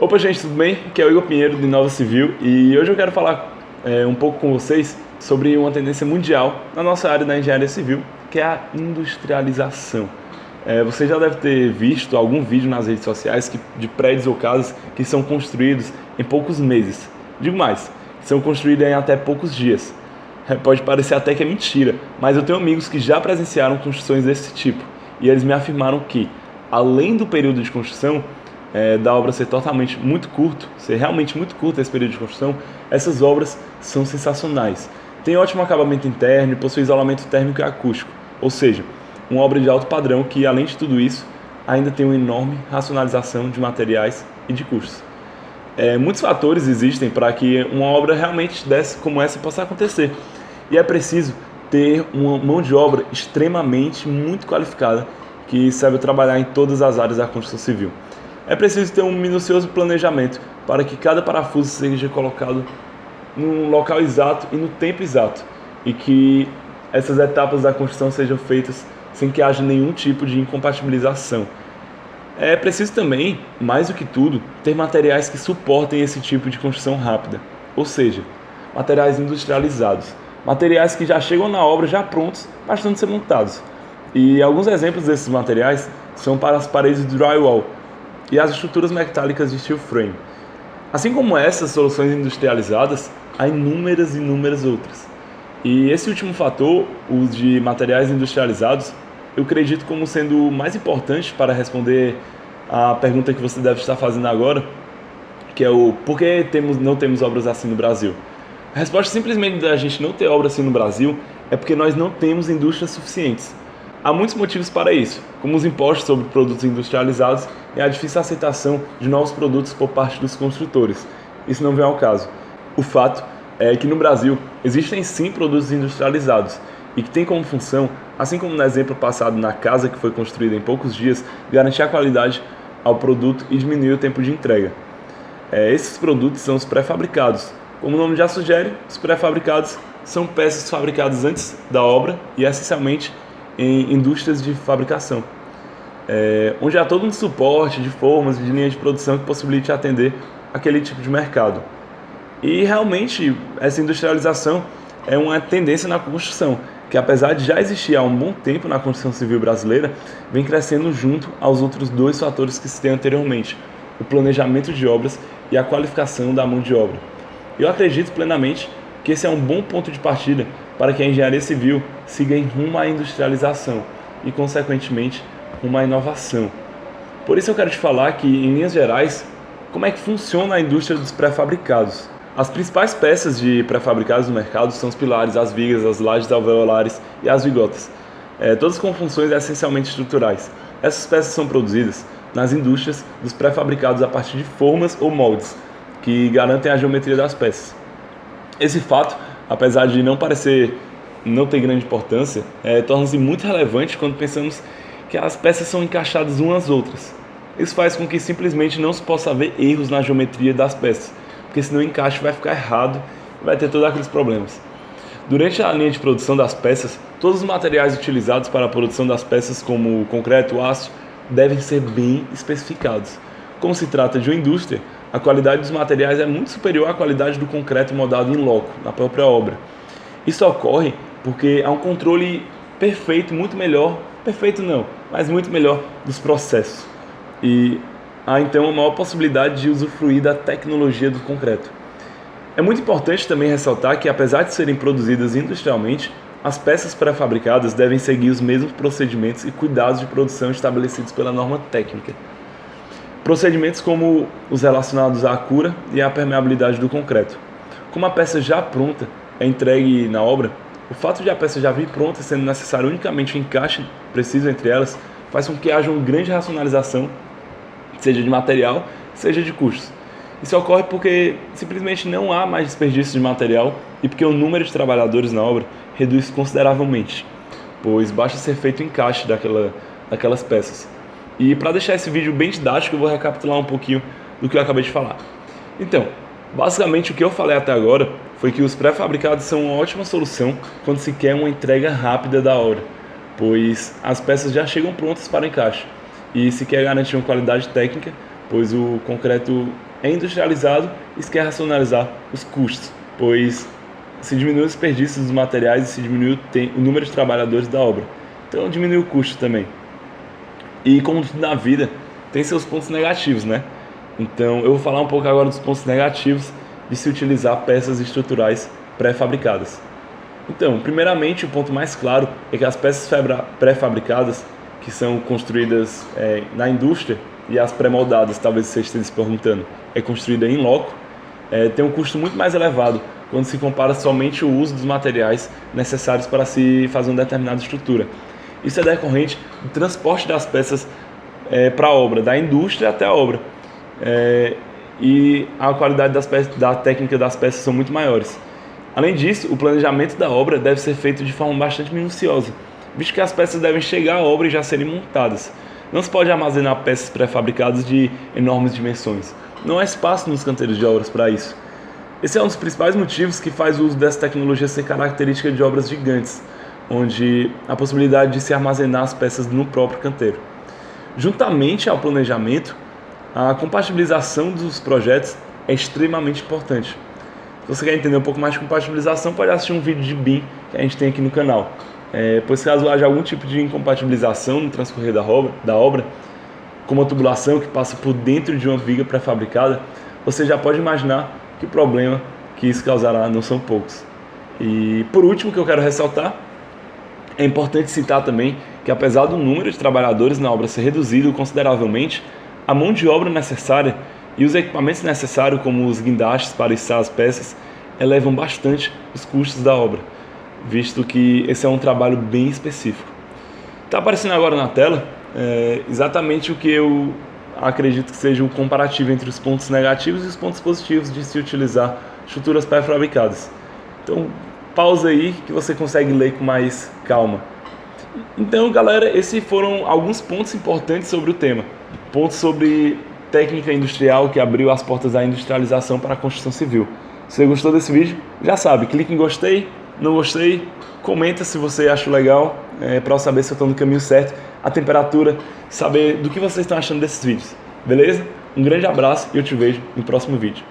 Opa gente, tudo bem? Aqui é o Igor Pinheiro de Nova Civil e hoje eu quero falar um pouco com vocês sobre uma tendência mundial na nossa área da engenharia civil, que é a industrialização. Você já deve ter visto algum vídeo nas redes sociais de prédios ou casas que são construídos em poucos meses. Digo mais, são construídos em até poucos dias. Pode parecer até que é mentira, mas eu tenho amigos que já presenciaram construções desse tipo e eles me afirmaram que, além do período de construção, da obra ser totalmente muito curto, ser realmente muito curto esse período de construção, essas obras são sensacionais. Tem ótimo acabamento interno e possui isolamento térmico e acústico, ou seja, uma obra de alto padrão que, além de tudo isso, ainda tem uma enorme racionalização de materiais e de custos. Muitos fatores existem para que uma obra realmente dessa como essa possa acontecer, e é preciso ter uma mão de obra extremamente muito qualificada que saiba trabalhar em todas as áreas da construção civil. É preciso ter um minucioso planejamento para que cada parafuso seja colocado no local exato e no tempo exato, e que essas etapas da construção sejam feitas sem que haja nenhum tipo de incompatibilização. É preciso também, mais do que tudo, ter materiais que suportem esse tipo de construção rápida, ou seja, materiais industrializados, materiais que já chegam na obra já prontos, bastando ser montados. E alguns exemplos desses materiais são para as paredes de drywall e as estruturas metálicas de steel frame. Assim como essas soluções industrializadas, há inúmeras outras. E esse último fator, o de materiais industrializados, eu acredito como sendo o mais importante para responder a pergunta que você deve estar fazendo agora, que é o por que não temos obras assim no Brasil? A resposta simplesmente da gente não ter obras assim no Brasil é porque nós não temos indústrias suficientes. Há muitos motivos para isso, como os impostos sobre produtos industrializados e a difícil aceitação de novos produtos por parte dos construtores. Isso não vem ao caso. O fato é que no Brasil existem sim produtos industrializados e que tem como função, assim como no exemplo passado na casa que foi construída em poucos dias, garantir a qualidade ao produto e diminuir o tempo de entrega. Esses produtos são os pré-fabricados. Como o nome já sugere, os pré-fabricados são peças fabricadas antes da obra e essencialmente em indústrias de fabricação, onde há todo um suporte de formas e de linha de produção que possibilite atender aquele tipo de mercado. E realmente essa industrialização é uma tendência na construção, que apesar de já existir há um bom tempo na construção civil brasileira, vem crescendo junto aos outros dois fatores que citei anteriormente, o planejamento de obras e a qualificação da mão de obra. Eu acredito plenamente que esse é um bom ponto de partida para que a engenharia civil siga em rumo à industrialização e, consequentemente, rumo à inovação. Por isso eu quero te falar que, em linhas gerais, como é que funciona a indústria dos pré-fabricados. As principais peças de pré-fabricados no mercado são os pilares, as vigas, as lajes alveolares e as vigotas, todas com funções essencialmente estruturais. Essas peças são produzidas nas indústrias dos pré-fabricados a partir de formas ou moldes, que garantem a geometria das peças. Esse fato, apesar de não ter grande importância, torna-se muito relevante quando pensamos que as peças são encaixadas umas às outras. Isso faz com que simplesmente não se possa haver erros na geometria das peças, porque senão o encaixe vai ficar errado e vai ter todos aqueles problemas. Durante a linha de produção das peças, todos os materiais utilizados para a produção das peças, como o concreto, o aço, devem ser bem especificados. Como se trata de uma indústria, a qualidade dos materiais é muito superior à qualidade do concreto moldado em loco, na própria obra. Isso ocorre porque há um controle perfeito, muito melhor dos processos. E há então uma maior possibilidade de usufruir da tecnologia do concreto. É muito importante também ressaltar que, apesar de serem produzidas industrialmente, as peças pré-fabricadas devem seguir os mesmos procedimentos e cuidados de produção estabelecidos pela norma técnica. Procedimentos como os relacionados à cura e à permeabilidade do concreto. Como a peça já pronta é entregue na obra, o fato de a peça já vir pronta, sendo necessário unicamente o encaixe preciso entre elas, faz com que haja uma grande racionalização, seja de material, seja de custos. Isso ocorre porque simplesmente não há mais desperdício de material e porque o número de trabalhadores na obra reduz consideravelmente, pois basta ser feito o encaixe daquelas peças. E para deixar esse vídeo bem didático, eu vou recapitular um pouquinho do que eu acabei de falar. Então, basicamente o que eu falei até agora foi que os pré-fabricados são uma ótima solução quando se quer uma entrega rápida da obra, pois as peças já chegam prontas para encaixe. E se quer garantir uma qualidade técnica, pois o concreto é industrializado e isso quer racionalizar os custos, pois se diminui os desperdícios dos materiais e se diminui o número de trabalhadores da obra. Então diminui o custo também. E como tudo na vida, tem seus pontos negativos, né? Então eu vou falar um pouco agora dos pontos negativos de se utilizar peças estruturais pré-fabricadas. Então, primeiramente, o ponto mais claro é que as peças pré-fabricadas, que são construídas na indústria, e as pré-moldadas, talvez você esteja se perguntando, é construída em loco, tem um custo muito mais elevado quando se compara somente o uso dos materiais necessários para se fazer uma determinada estrutura. Isso é decorrente do transporte das peças para a obra, da indústria até a obra. E a qualidade da técnica das peças são muito maiores. Além disso, o planejamento da obra deve ser feito de forma bastante minuciosa, visto que as peças devem chegar à obra e já serem montadas. Não se pode armazenar peças pré-fabricadas de enormes dimensões. Não há espaço nos canteiros de obras para isso. Esse é um dos principais motivos que faz o uso dessa tecnologia ser característica de obras gigantes, onde a possibilidade de se armazenar as peças no próprio canteiro. Juntamente ao planejamento, a compatibilização dos projetos é extremamente importante. Se você quer entender um pouco mais de compatibilização, pode assistir um vídeo de BIM que a gente tem aqui no canal. Pois caso haja algum tipo de incompatibilização no transcorrer da obra, como a tubulação que passa por dentro de uma viga pré-fabricada, você já pode imaginar que o problema que isso causará não são poucos. E por último, o que eu quero ressaltar, é importante citar também que apesar do número de trabalhadores na obra ser reduzido consideravelmente, a mão de obra necessária e os equipamentos necessários, como os guindastes para içar as peças, elevam bastante os custos da obra, visto que esse é um trabalho bem específico. Está aparecendo agora na tela exatamente o que eu acredito que seja o comparativo entre os pontos negativos e os pontos positivos de se utilizar estruturas pré-fabricadas. Então, pausa aí que você consegue ler com mais calma. Então, galera, esses foram alguns pontos importantes sobre o tema. Pontos sobre técnica industrial que abriu as portas da industrialização para a construção civil. Se você gostou desse vídeo, já sabe, clique em gostei, não gostei, comenta se você acha legal, para eu saber se eu estou no caminho certo, a temperatura, saber do que vocês estão achando desses vídeos, beleza? Um grande abraço e eu te vejo no próximo vídeo.